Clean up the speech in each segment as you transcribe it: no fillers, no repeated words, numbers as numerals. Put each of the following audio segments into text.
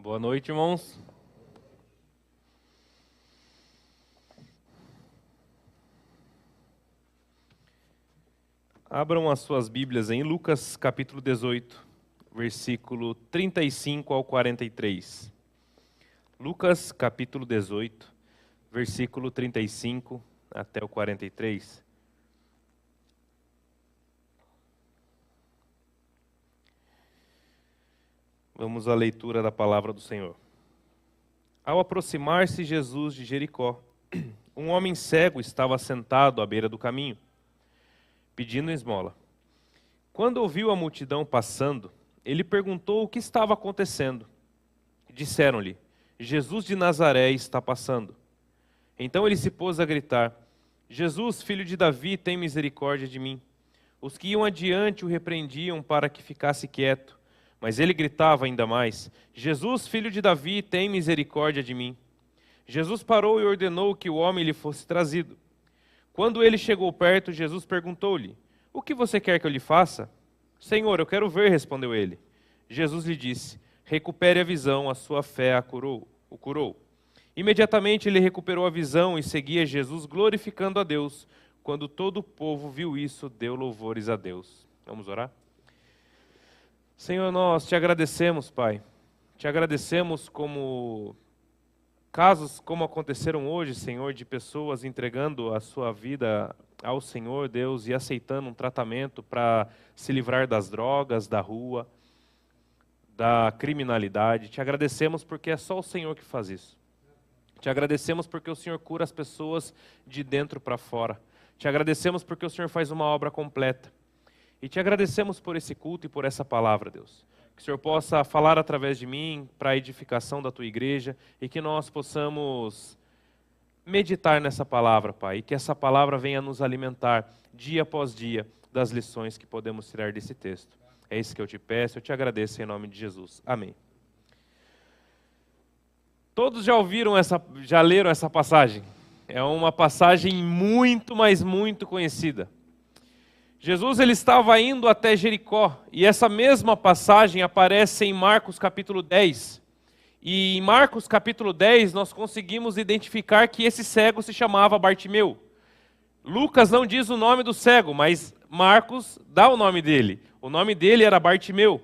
Boa noite, irmãos. Abram as suas Bíblias em Lucas capítulo 18, versículo 35 ao 43. Lucas capítulo 18, versículo 35 até o 43. Vamos à leitura da palavra do Senhor. Ao aproximar-se Jesus de Jericó, um homem cego estava sentado à beira do caminho, pedindo esmola. Quando ouviu a multidão passando, ele perguntou o que estava acontecendo. Disseram-lhe: Jesus de Nazaré está passando. Então ele se pôs a gritar: Jesus, filho de Davi, tem misericórdia de mim. Os que iam adiante o repreendiam para que ficasse quieto. Mas ele gritava ainda mais: Jesus, filho de Davi, tem misericórdia de mim. Jesus parou e ordenou que o homem lhe fosse trazido. Quando ele chegou perto, Jesus perguntou-lhe: O que você quer que eu lhe faça? Senhor, eu quero ver, respondeu ele. Jesus lhe disse: Recupere a visão, a sua fé o curou. Imediatamente ele recuperou a visão e seguia Jesus, glorificando a Deus. Quando todo o povo viu isso, deu louvores a Deus. Vamos orar? Senhor, nós te agradecemos, Pai. Te agradecemos como casos como aconteceram hoje, Senhor, de pessoas entregando a sua vida ao Senhor, Deus, e aceitando um tratamento para se livrar das drogas, da rua, da criminalidade. Te agradecemos porque é só o Senhor que faz isso. Te agradecemos porque o Senhor cura as pessoas de dentro para fora. Te agradecemos porque o Senhor faz uma obra completa. E te agradecemos por esse culto e por essa palavra, Deus. Que o Senhor possa falar através de mim para a edificação da Tua igreja e que nós possamos meditar nessa palavra, Pai. E que essa palavra venha nos alimentar dia após dia das lições que podemos tirar desse texto. É isso que eu te peço, eu te agradeço em nome de Jesus. Amém. Todos já leram essa passagem? É uma passagem muito, mas muito conhecida. Jesus ele estava indo até Jericó, e essa mesma passagem aparece em Marcos capítulo 10. E em Marcos capítulo 10 nós conseguimos identificar que esse cego se chamava Bartimeu. Lucas não diz o nome do cego, mas Marcos dá o nome dele. O nome dele era Bartimeu.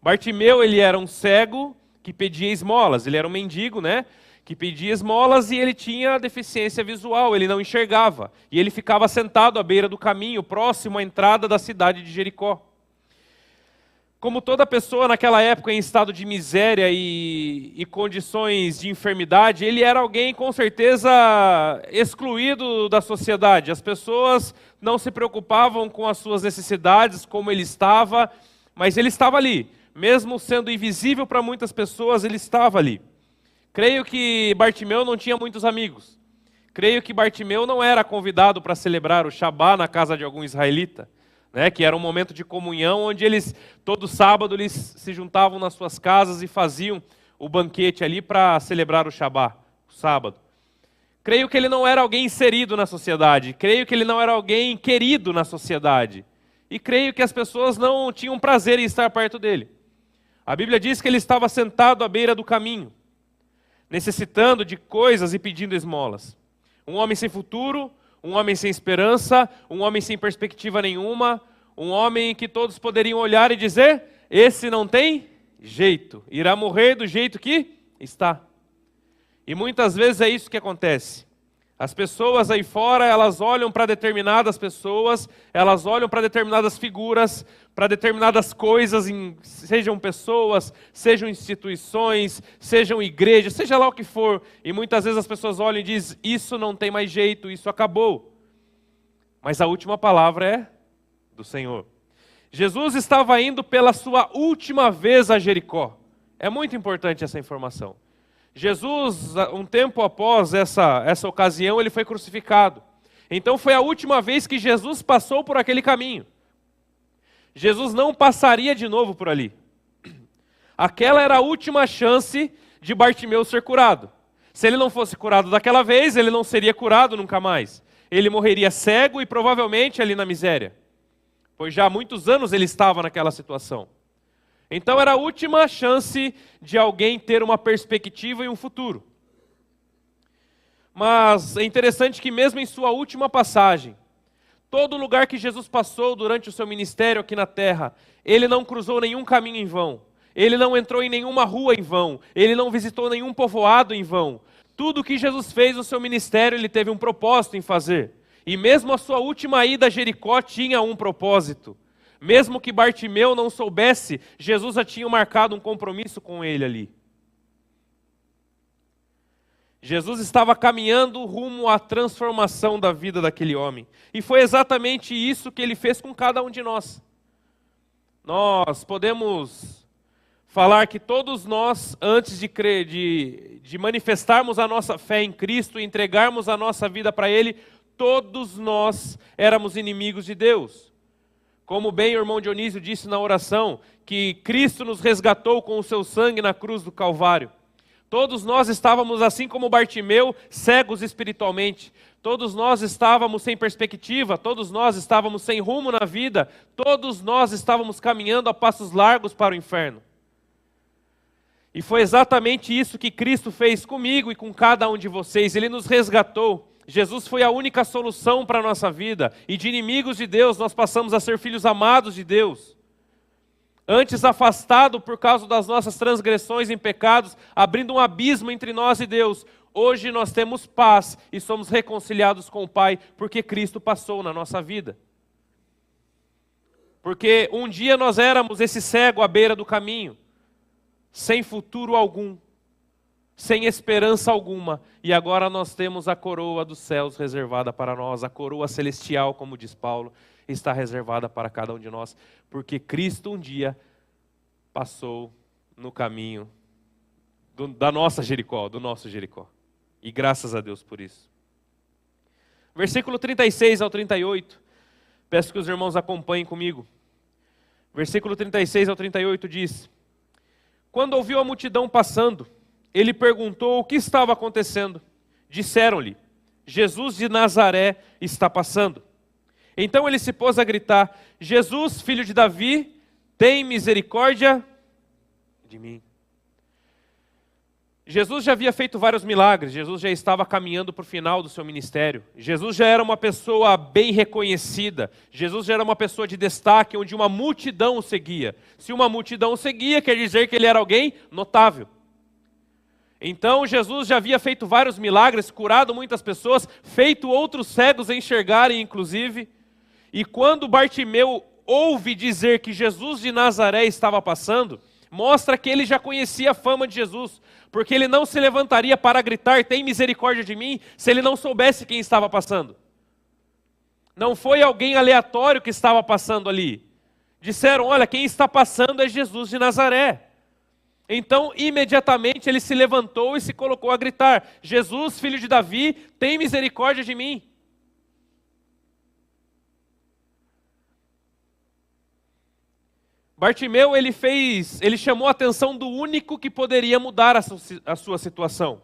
Bartimeu ele era um cego que pedia esmolas, ele era um mendigo, né? Que pedia esmolas e ele tinha deficiência visual, ele não enxergava. E ele ficava sentado à beira do caminho, próximo à entrada da cidade de Jericó. Como toda pessoa naquela época em estado de miséria e condições de enfermidade, ele era alguém com certeza excluído da sociedade. As pessoas não se preocupavam com as suas necessidades, como ele estava, mas ele estava ali. Mesmo sendo invisível para muitas pessoas, ele estava ali. Creio que Bartimeu não tinha muitos amigos. Creio que Bartimeu não era convidado para celebrar o Shabá na casa de algum israelita, né, que era um momento de comunhão onde eles, todo sábado, eles se juntavam nas suas casas e faziam o banquete ali para celebrar o Shabá, o sábado. Creio que ele não era alguém inserido na sociedade. Creio que ele não era alguém querido na sociedade. E creio que as pessoas não tinham prazer em estar perto dele. A Bíblia diz que ele estava sentado à beira do caminho, necessitando de coisas e pedindo esmolas. Um homem sem futuro, um homem sem esperança, um homem sem perspectiva nenhuma, um homem que todos poderiam olhar e dizer: esse não tem jeito, irá morrer do jeito que está. E muitas vezes é isso que acontece. As pessoas aí fora, elas olham para determinadas pessoas, elas olham para determinadas figuras, para determinadas coisas, sejam pessoas, sejam instituições, sejam igrejas, seja lá o que for. E muitas vezes as pessoas olham e dizem: isso não tem mais jeito, isso acabou. Mas a última palavra é do Senhor. Jesus estava indo pela sua última vez a Jericó. É muito importante essa informação. Jesus, um tempo após essa ocasião, ele foi crucificado. Então foi a última vez que Jesus passou por aquele caminho. Jesus não passaria de novo por ali. Aquela era a última chance de Bartimeu ser curado. Se ele não fosse curado daquela vez, ele não seria curado nunca mais. Ele morreria cego e provavelmente ali na miséria. Pois já há muitos anos ele estava naquela situação. Então era a última chance de alguém ter uma perspectiva e um futuro. Mas é interessante que mesmo em sua última passagem, todo lugar que Jesus passou durante o seu ministério aqui na terra, ele não cruzou nenhum caminho em vão. Ele não entrou em nenhuma rua em vão. Ele não visitou nenhum povoado em vão. Tudo que Jesus fez no seu ministério, ele teve um propósito em fazer. E mesmo a sua última ida a Jericó tinha um propósito. Mesmo que Bartimeu não soubesse, Jesus já tinha marcado um compromisso com ele ali. Jesus estava caminhando rumo à transformação da vida daquele homem. E foi exatamente isso que ele fez com cada um de nós. Nós podemos falar que todos nós, antes de crer, de manifestarmos a nossa fé em Cristo e entregarmos a nossa vida para Ele, todos nós éramos inimigos de Deus. Como bem o irmão Dionísio disse na oração, que Cristo nos resgatou com o seu sangue na cruz do Calvário. Todos nós estávamos, assim como Bartimeu, cegos espiritualmente. Todos nós estávamos sem perspectiva, todos nós estávamos sem rumo na vida, todos nós estávamos caminhando a passos largos para o inferno. E foi exatamente isso que Cristo fez comigo e com cada um de vocês. Ele nos resgatou. Jesus foi a única solução para a nossa vida. E de inimigos de Deus, nós passamos a ser filhos amados de Deus. Antes afastado por causa das nossas transgressões e pecados, abrindo um abismo entre nós e Deus. Hoje nós temos paz e somos reconciliados com o Pai, porque Cristo passou na nossa vida. Porque um dia nós éramos esse cego à beira do caminho, sem futuro algum, sem esperança alguma, e agora nós temos a coroa dos céus reservada para nós, a coroa celestial, como diz Paulo, está reservada para cada um de nós, porque Cristo um dia passou no caminho da nossa Jericó, do nosso Jericó. E graças a Deus por isso. Versículo 36 ao 38, peço que os irmãos acompanhem comigo. Versículo 36 ao 38 diz: Quando ouviu a multidão passando, ele perguntou o que estava acontecendo. Disseram-lhe: Jesus de Nazaré está passando. Então ele se pôs a gritar: Jesus, filho de Davi, tem misericórdia de mim. Jesus já havia feito vários milagres, Jesus já estava caminhando para o final do seu ministério. Jesus já era uma pessoa bem reconhecida, Jesus já era uma pessoa de destaque, onde uma multidão o seguia. Se uma multidão o seguia, quer dizer que ele era alguém notável. Então Jesus já havia feito vários milagres, curado muitas pessoas, feito outros cegos enxergarem inclusive. E quando Bartimeu ouve dizer que Jesus de Nazaré estava passando, mostra que ele já conhecia a fama de Jesus, porque ele não se levantaria para gritar: tem misericórdia de mim, se ele não soubesse quem estava passando. Não foi alguém aleatório que estava passando ali. Disseram: olha, quem está passando é Jesus de Nazaré. Então, imediatamente ele se levantou e se colocou a gritar: Jesus, filho de Davi, tem misericórdia de mim. Bartimeu, ele chamou a atenção do único que poderia mudar a sua situação.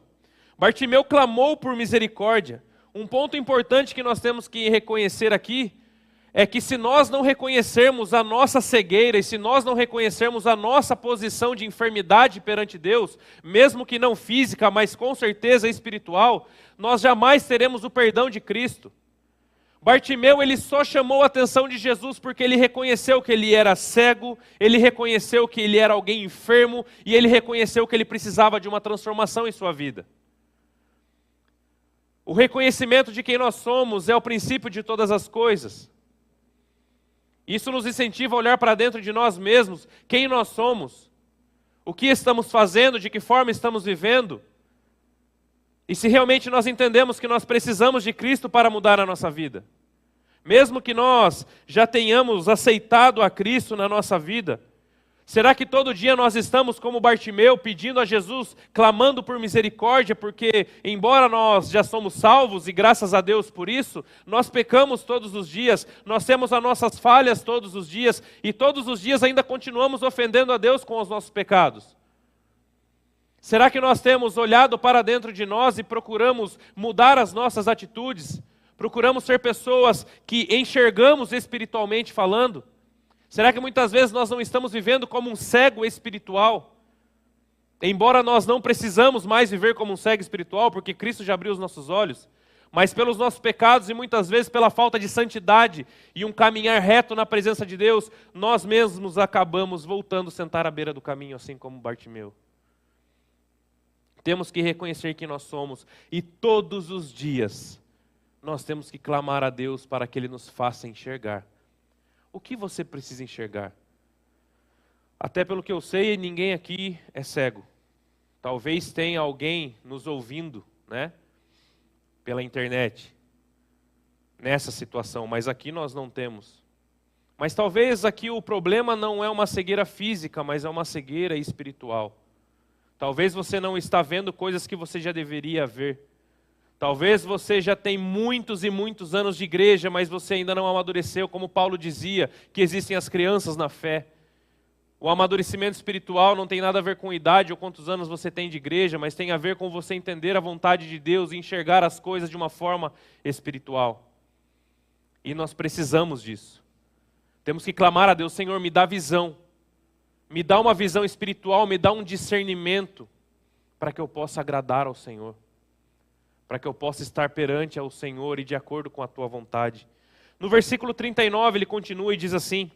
Bartimeu clamou por misericórdia. Um ponto importante que nós temos que reconhecer aqui é que se nós não reconhecermos a nossa cegueira e se nós não reconhecermos a nossa posição de enfermidade perante Deus, mesmo que não física, mas com certeza espiritual, nós jamais teremos o perdão de Cristo. Bartimeu, ele só chamou a atenção de Jesus porque ele reconheceu que ele era cego, ele reconheceu que ele era alguém enfermo e ele reconheceu que ele precisava de uma transformação em sua vida. O reconhecimento de quem nós somos é o princípio de todas as coisas. Isso nos incentiva a olhar para dentro de nós mesmos, quem nós somos, o que estamos fazendo, de que forma estamos vivendo. E se realmente nós entendemos que nós precisamos de Cristo para mudar a nossa vida, mesmo que nós já tenhamos aceitado a Cristo na nossa vida, será que todo dia nós estamos como Bartimeu, pedindo a Jesus, clamando por misericórdia, porque embora nós já somos salvos e graças a Deus por isso, nós pecamos todos os dias, nós temos as nossas falhas todos os dias, e todos os dias ainda continuamos ofendendo a Deus com os nossos pecados? Será que nós temos olhado para dentro de nós e procuramos mudar as nossas atitudes? Procuramos ser pessoas que enxergamos espiritualmente falando? Será que muitas vezes nós não estamos vivendo como um cego espiritual? Embora nós não precisamos mais viver como um cego espiritual, porque Cristo já abriu os nossos olhos, mas pelos nossos pecados e muitas vezes pela falta de santidade e um caminhar reto na presença de Deus, nós mesmos acabamos voltando a sentar à beira do caminho, assim como Bartimeu. Temos que reconhecer quem nós somos e todos os dias nós temos que clamar a Deus para que Ele nos faça enxergar. O que você precisa enxergar? Até pelo que eu sei, ninguém aqui é cego. Talvez tenha alguém nos ouvindo, né, pela internet, nessa situação, mas aqui nós não temos. Mas talvez aqui o problema não é uma cegueira física, mas é uma cegueira espiritual. Talvez você não está vendo coisas que você já deveria ver. Talvez você já tem muitos e muitos anos de igreja, mas você ainda não amadureceu, como Paulo dizia, que existem as crianças na fé. O amadurecimento espiritual não tem nada a ver com idade ou quantos anos você tem de igreja, mas tem a ver com você entender a vontade de Deus e enxergar as coisas de uma forma espiritual. E nós precisamos disso. Temos que clamar a Deus: Senhor, me dá visão. Me dá uma visão espiritual, me dá um discernimento para que eu possa agradar ao Senhor. Para que eu possa estar perante ao Senhor e de acordo com a tua vontade. No versículo 39 ele continua e diz assim: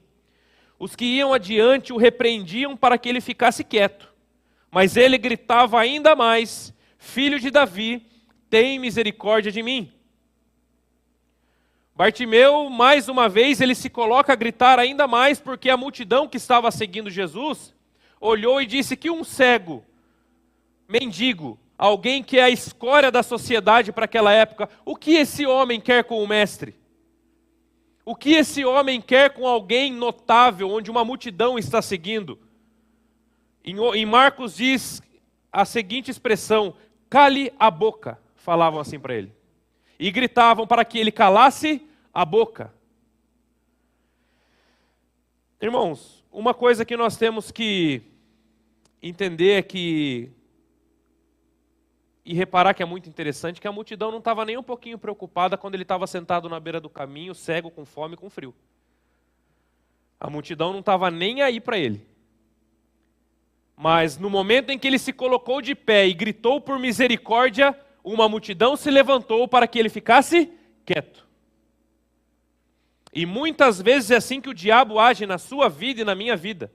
os que iam adiante o repreendiam para que ele ficasse quieto, mas ele gritava ainda mais: Filho de Davi, tem misericórdia de mim. Bartimeu, mais uma vez, ele se coloca a gritar ainda mais, porque a multidão que estava seguindo Jesus olhou e disse que um cego, mendigo, alguém que é a escória da sociedade para aquela época, o que esse homem quer com o mestre? O que esse homem quer com alguém notável, onde uma multidão está seguindo? Em Marcos diz a seguinte expressão: cale a boca, falavam assim para ele. E gritavam para que ele calasse a boca. Irmãos, uma coisa que nós temos que entender é que, e reparar que é muito interessante, que a multidão não estava nem um pouquinho preocupada quando ele estava sentado na beira do caminho, cego, com fome e com frio. A multidão não estava nem aí para ele. Mas no momento em que ele se colocou de pé e gritou por misericórdia, uma multidão se levantou para que ele ficasse quieto. E muitas vezes é assim que o diabo age na sua vida e na minha vida.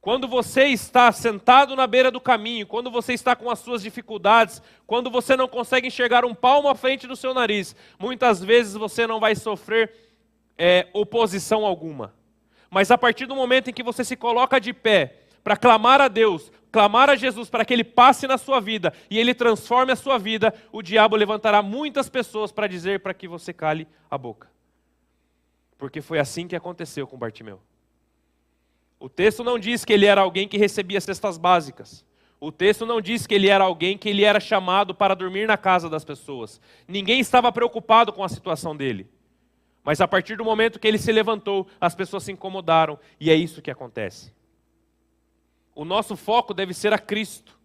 Quando você está sentado na beira do caminho, quando você está com as suas dificuldades, quando você não consegue enxergar um palmo à frente do seu nariz, muitas vezes você não vai sofrer oposição alguma. Mas a partir do momento em que você se coloca de pé para clamar a Deus, clamar a Jesus para que Ele passe na sua vida e Ele transforme a sua vida, o diabo levantará muitas pessoas para dizer para que você cale a boca. Porque foi assim que aconteceu com Bartimeu. O texto não diz que ele era alguém que recebia cestas básicas. O texto não diz que ele era alguém que ele era chamado para dormir na casa das pessoas. Ninguém estava preocupado com a situação dele. Mas a partir do momento que ele se levantou, as pessoas se incomodaram. E é isso que acontece. O nosso foco deve ser a Cristo.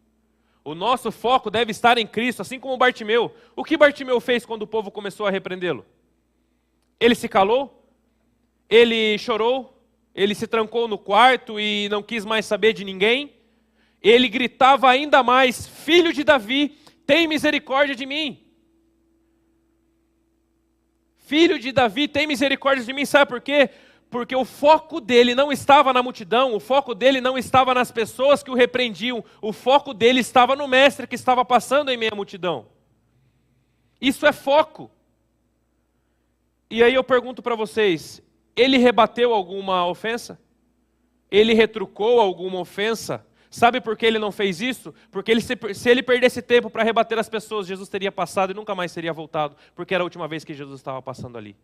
O nosso foco deve estar em Cristo, assim como Bartimeu. O que Bartimeu fez quando o povo começou a repreendê-lo? Ele se calou? Ele chorou? Ele se trancou no quarto e não quis mais saber de ninguém? Ele gritava ainda mais: Filho de Davi, tem misericórdia de mim. Filho de Davi, tem misericórdia de mim. Sabe por quê? Porque o foco dele não estava na multidão, o foco dele não estava nas pessoas que o repreendiam, o foco dele estava no mestre que estava passando em meio à multidão. Isso é foco. E aí eu pergunto para vocês, ele rebateu alguma ofensa? Ele retrucou alguma ofensa? Sabe por que ele não fez isso? Porque se ele perdesse tempo para rebater as pessoas, Jesus teria passado e nunca mais teria voltado, porque era a última vez que Jesus estava passando ali.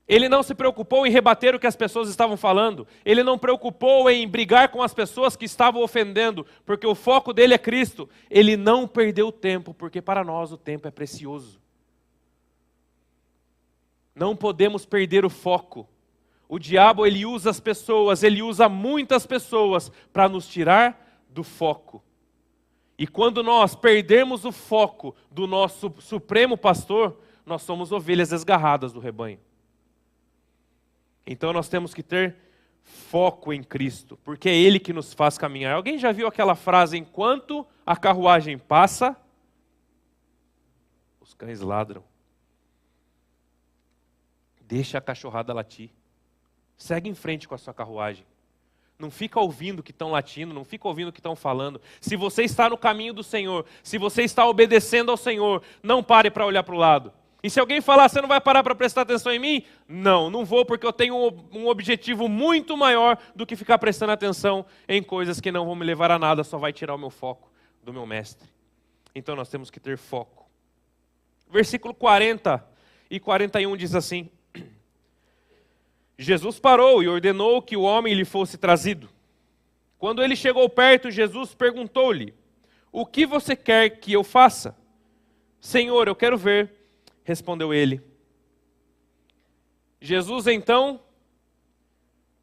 Ele não se preocupou em rebater o que as pessoas estavam falando. Ele não preocupou em brigar com as pessoas que estavam ofendendo, porque o foco dele é Cristo. Ele não perdeu tempo, porque para nós o tempo é precioso. Não podemos perder o foco. O diabo, ele usa as pessoas, ele usa muitas pessoas para nos tirar do foco. E quando nós perdemos o foco do nosso supremo pastor, nós somos ovelhas desgarradas do rebanho. Então nós temos que ter foco em Cristo, porque é Ele que nos faz caminhar. Alguém já viu aquela frase, enquanto a carruagem passa, os cães ladram? Deixa a cachorrada latir. Segue em frente com a sua carruagem. Não fica ouvindo que estão latindo, não fica ouvindo que estão falando. Se você está no caminho do Senhor, se você está obedecendo ao Senhor, não pare para olhar para o lado. E se alguém falar, você não vai parar para prestar atenção em mim? Não vou, porque eu tenho um objetivo muito maior do que ficar prestando atenção em coisas que não vão me levar a nada, só vai tirar o meu foco do meu mestre. Então nós temos que ter foco. Versículo 40 e 41 diz assim: Jesus parou e ordenou que o homem lhe fosse trazido. Quando ele chegou perto, Jesus perguntou-lhe: o que você quer que eu faça? Senhor, eu quero ver, respondeu ele. Jesus então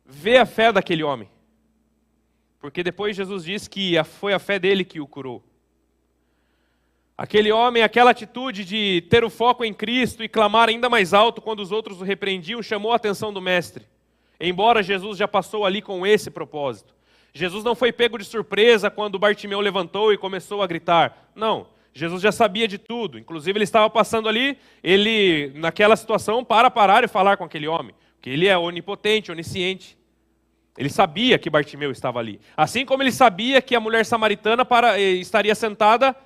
vê a fé daquele homem, porque depois Jesus diz que foi a fé dele que o curou. Aquele homem, aquela atitude de ter o foco em Cristo e clamar ainda mais alto quando os outros o repreendiam, chamou a atenção do mestre. Embora Jesus já passou ali com esse propósito. Jesus não foi pego de surpresa quando Bartimeu levantou e começou a gritar. Não, Jesus já sabia de tudo. Inclusive ele estava passando ali, ele naquela situação parar e falar com aquele homem. Porque ele é onipotente, onisciente. Ele sabia que Bartimeu estava ali. Assim como ele sabia que a mulher samaritana estaria sentada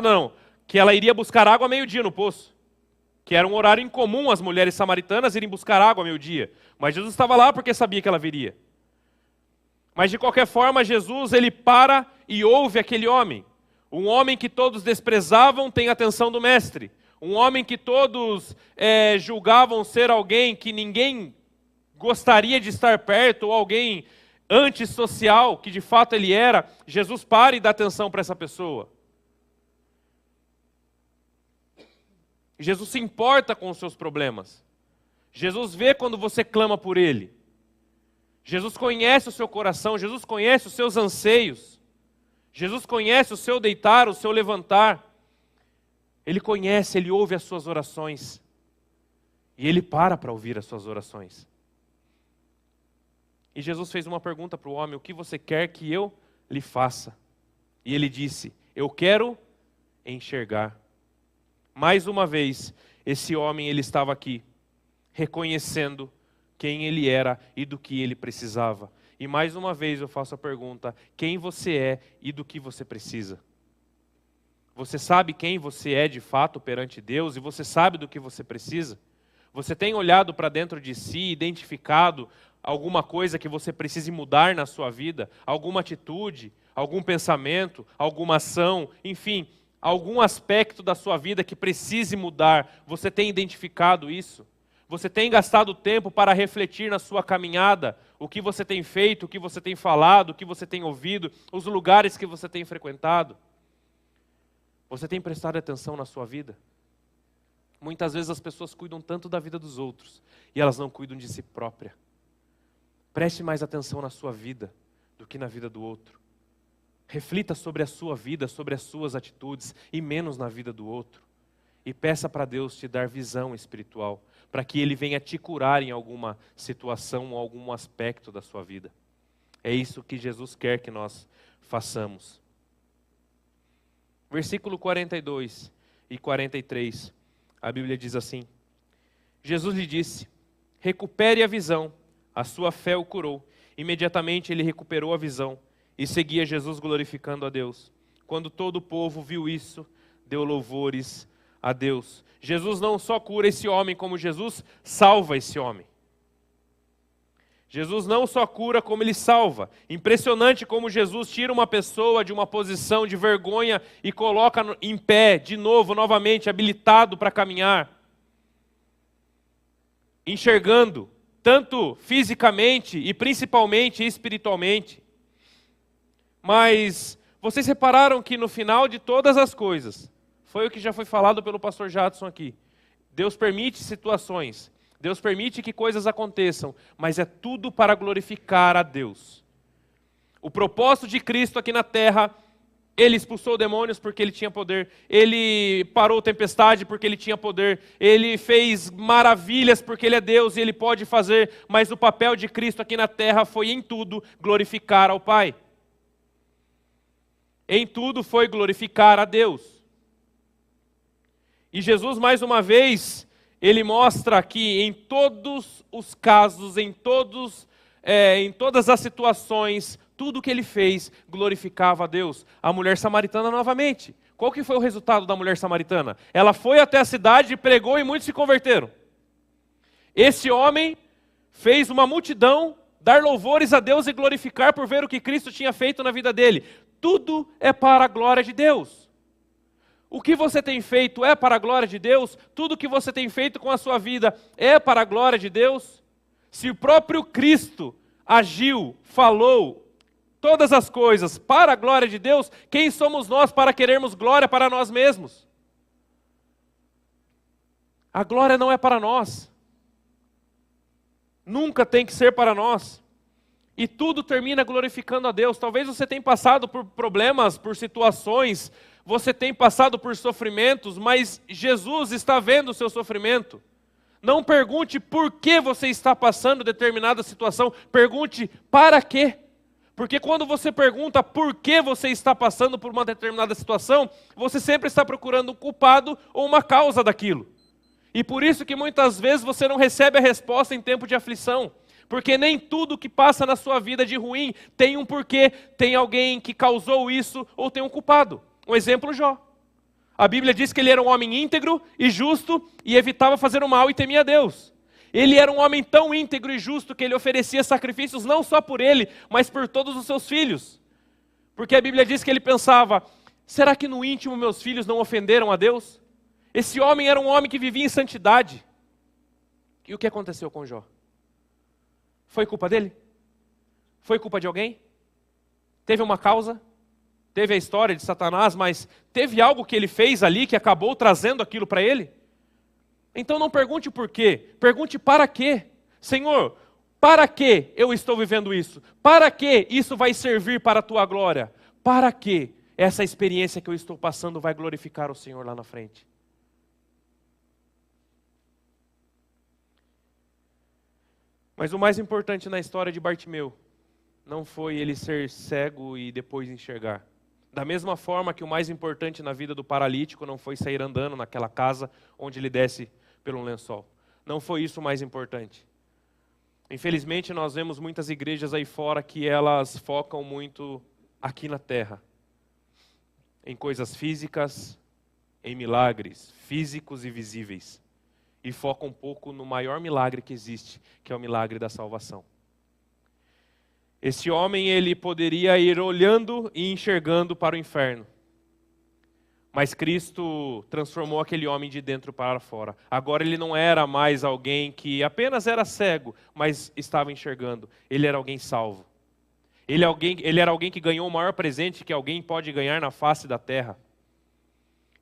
não, que ela iria buscar água ao meio-dia no poço, que era um horário incomum as mulheres samaritanas irem buscar água ao meio-dia, mas Jesus estava lá porque sabia que ela viria. Mas de qualquer forma, Jesus, ele para e ouve aquele homem, um homem que todos desprezavam tem a atenção do mestre, um homem que todos julgavam ser alguém que ninguém gostaria de estar perto, ou alguém antissocial, que de fato ele era. Jesus para e dá atenção para essa pessoa. Jesus se importa com os seus problemas. Jesus vê quando você clama por Ele. Jesus conhece o seu coração, Jesus conhece os seus anseios. Jesus conhece o seu deitar, o seu levantar. Ele conhece, Ele ouve as suas orações. E Ele para ouvir as suas orações. E Jesus fez uma pergunta para o homem: o que você quer que eu lhe faça? E ele disse: eu quero enxergar. Mais uma vez, esse homem ele estava aqui, reconhecendo quem ele era e do que ele precisava. E mais uma vez eu faço a pergunta: quem você é e do que você precisa? Você sabe quem você é de fato perante Deus e você sabe do que você precisa? Você tem olhado para dentro de si, identificado alguma coisa que você precise mudar na sua vida? Alguma atitude, algum pensamento, alguma ação, enfim, algum aspecto da sua vida que precise mudar? Você tem identificado isso? Você tem gastado tempo para refletir na sua caminhada? O que você tem feito, o que você tem falado, o que você tem ouvido, os lugares que você tem frequentado? Você tem prestado atenção na sua vida? Muitas vezes as pessoas cuidam tanto da vida dos outros e elas não cuidam de si própria. Preste mais atenção na sua vida do que na vida do outro. Reflita sobre a sua vida, sobre as suas atitudes e menos na vida do outro. E peça para Deus te dar visão espiritual, para que Ele venha te curar em alguma situação ou algum aspecto da sua vida. É isso que Jesus quer que nós façamos. Versículo 42 e 43, a Bíblia diz assim: Jesus lhe disse: recupere a visão, a sua fé o curou. Imediatamente ele recuperou a visão e seguia Jesus glorificando a Deus. Quando todo o povo viu isso, deu louvores a Deus. Jesus não só cura esse homem, como Jesus salva esse homem. Jesus não só cura, como Ele salva. Impressionante como Jesus tira uma pessoa de uma posição de vergonha e coloca em pé, de novo, novamente, habilitado para caminhar. Enxergando, tanto fisicamente e principalmente espiritualmente. Mas vocês repararam que no final de todas as coisas, foi o que já foi falado pelo pastor Jadson aqui, Deus permite situações, Deus permite que coisas aconteçam, mas é tudo para glorificar a Deus. O propósito de Cristo aqui na terra Ele expulsou demônios porque ele tinha poder. Ele parou tempestade porque ele tinha poder. Ele fez maravilhas porque ele é Deus e ele pode fazer. Mas o papel de Cristo aqui na terra foi em tudo glorificar ao Pai. Em tudo foi glorificar a Deus. E Jesus, mais uma vez, ele mostra que em todos os casos, em todas as situações, tudo que ele fez glorificava a Deus. A mulher samaritana novamente. Qual que foi o resultado da mulher samaritana? Ela foi até a cidade, pregou e muitos se converteram. Esse homem fez uma multidão dar louvores a Deus e glorificar por ver o que Cristo tinha feito na vida dele. Tudo é para a glória de Deus. O que você tem feito é para a glória de Deus? Tudo que você tem feito com a sua vida é para a glória de Deus? Se o próprio Cristo agiu, falou, todas as coisas para a glória de Deus, quem somos nós para querermos glória para nós mesmos? A glória não é para nós. Nunca tem que ser para nós. E tudo termina glorificando a Deus. Talvez você tenha passado por problemas, por situações, você tenha passado por sofrimentos, mas Jesus está vendo o seu sofrimento. Não pergunte por que você está passando determinada situação, pergunte para quê. Porque quando você pergunta por que você está passando por uma determinada situação, você sempre está procurando um culpado ou uma causa daquilo. E por isso que muitas vezes você não recebe a resposta em tempo de aflição. Porque nem tudo que passa na sua vida de ruim tem um porquê, tem alguém que causou isso ou tem um culpado. Um exemplo, Jó. A Bíblia diz que ele era um homem íntegro e justo e evitava fazer o mal e temia a Deus. Ele era um homem tão íntegro e justo que ele oferecia sacrifícios não só por ele, mas por todos os seus filhos. Porque a Bíblia diz que ele pensava, será que no íntimo meus filhos não ofenderam a Deus? Esse homem era um homem que vivia em santidade. E o que aconteceu com Jó? Foi culpa dele? Foi culpa de alguém? Teve uma causa? Teve a história de Satanás, mas teve algo que ele fez ali que acabou trazendo aquilo para ele? Então não pergunte por quê, pergunte para quê. Senhor, para que eu estou vivendo isso? Para que isso vai servir para a tua glória? Para que essa experiência que eu estou passando vai glorificar o Senhor lá na frente? Mas o mais importante na história de Bartimeu não foi ele ser cego e depois enxergar. Da mesma forma que o mais importante na vida do paralítico não foi sair andando naquela casa onde ele desce pelo lençol. Não foi isso o mais importante. Infelizmente nós vemos muitas igrejas aí fora que elas focam muito aqui na terra. Em coisas físicas, em milagres físicos e visíveis. E focam um pouco no maior milagre que existe, que é o milagre da salvação. Esse homem, ele poderia ir olhando e enxergando para o inferno. Mas Cristo transformou aquele homem de dentro para fora. Agora ele não era mais alguém que apenas era cego, mas estava enxergando. Ele era alguém salvo. Ele era alguém que ganhou o maior presente que alguém pode ganhar na face da terra.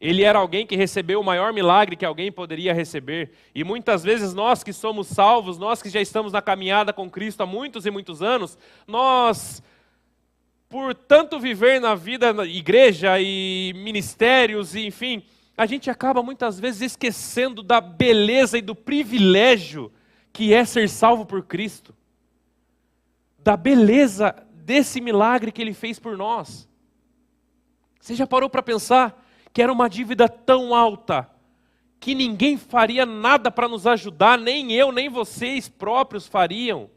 Ele era alguém que recebeu o maior milagre que alguém poderia receber. E muitas vezes nós que somos salvos, nós que já estamos na caminhada com Cristo há muitos e muitos anos, nós, por tanto viver na vida, na igreja e ministérios, e enfim, a gente acaba muitas vezes esquecendo da beleza e do privilégio que é ser salvo por Cristo. Da beleza desse milagre que Ele fez por nós. Você já parou para pensar que era uma dívida tão alta, que ninguém faria nada para nos ajudar, nem eu, nem vocês próprios fariam.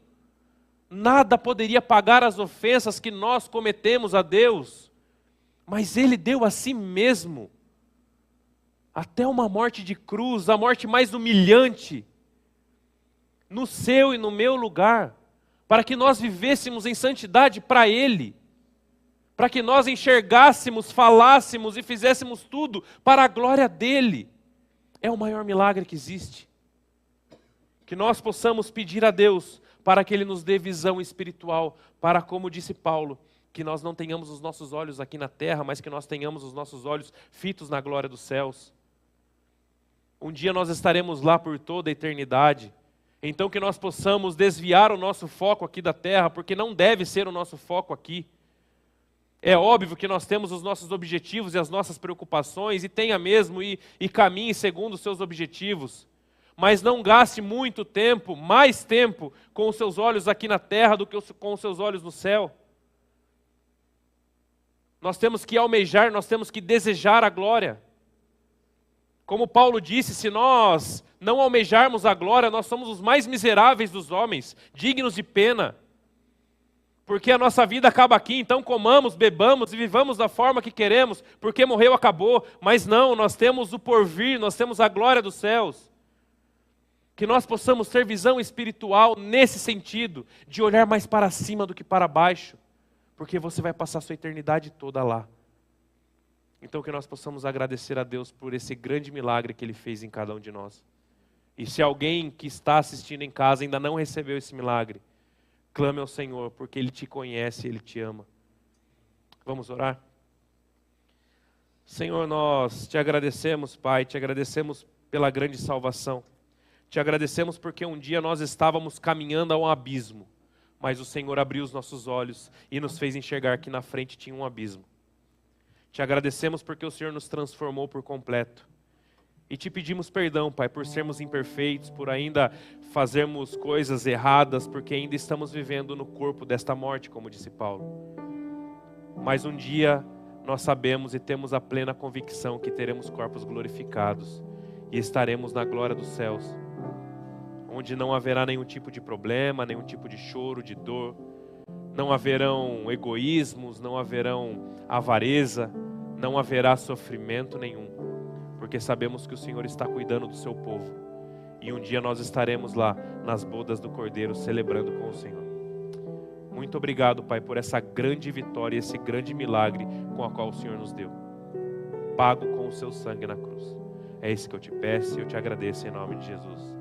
Nada poderia pagar as ofensas que nós cometemos a Deus. Mas Ele deu a si mesmo, até uma morte de cruz, a morte mais humilhante, no seu e no meu lugar, para que nós vivêssemos em santidade para Ele. Para que nós enxergássemos, falássemos e fizéssemos tudo para a glória dEle. É o maior milagre que existe. Que nós possamos pedir a Deus para que Ele nos dê visão espiritual, para, como disse Paulo, que nós não tenhamos os nossos olhos aqui na terra, mas que nós tenhamos os nossos olhos fitos na glória dos céus. Um dia nós estaremos lá por toda a eternidade. Então que nós possamos desviar o nosso foco aqui da terra, porque não deve ser o nosso foco aqui. É óbvio que nós temos os nossos objetivos e as nossas preocupações, e tenha mesmo, e caminhe segundo os seus objetivos. Mas não gaste muito tempo, mais tempo, com os seus olhos aqui na terra do que com os seus olhos no céu. Nós temos que almejar, nós temos que desejar a glória. Como Paulo disse, se nós não almejarmos a glória, nós somos os mais miseráveis dos homens, dignos de pena. Porque a nossa vida acaba aqui, então comamos, bebamos e vivamos da forma que queremos, porque morreu, acabou. Mas não, nós temos o porvir, nós temos a glória dos céus. Que nós possamos ter visão espiritual nesse sentido, de olhar mais para cima do que para baixo, porque você vai passar a sua eternidade toda lá. Então que nós possamos agradecer a Deus por esse grande milagre que Ele fez em cada um de nós. E se alguém que está assistindo em casa ainda não recebeu esse milagre, clame ao Senhor, porque Ele te conhece, Ele te ama. Vamos orar? Senhor, nós te agradecemos, Pai, te agradecemos pela grande salvação. Te agradecemos porque um dia nós estávamos caminhando a um abismo, mas o Senhor abriu os nossos olhos e nos fez enxergar que na frente tinha um abismo. Te agradecemos porque o Senhor nos transformou por completo. E te pedimos perdão, Pai, por sermos imperfeitos, por ainda fazermos coisas erradas, porque ainda estamos vivendo no corpo desta morte, como disse Paulo. Mas um dia nós sabemos e temos a plena convicção que teremos corpos glorificados e estaremos na glória dos céus, onde não haverá nenhum tipo de problema, nenhum tipo de choro, de dor, não haverão egoísmos, não haverão avareza, não haverá sofrimento nenhum, porque sabemos que o Senhor está cuidando do seu povo, e um dia nós estaremos lá, nas bodas do Cordeiro, celebrando com o Senhor. Muito obrigado, Pai, por essa grande vitória, esse grande milagre com a qual o Senhor nos deu, pago com o seu sangue na cruz. É isso que eu te peço e eu te agradeço em nome de Jesus.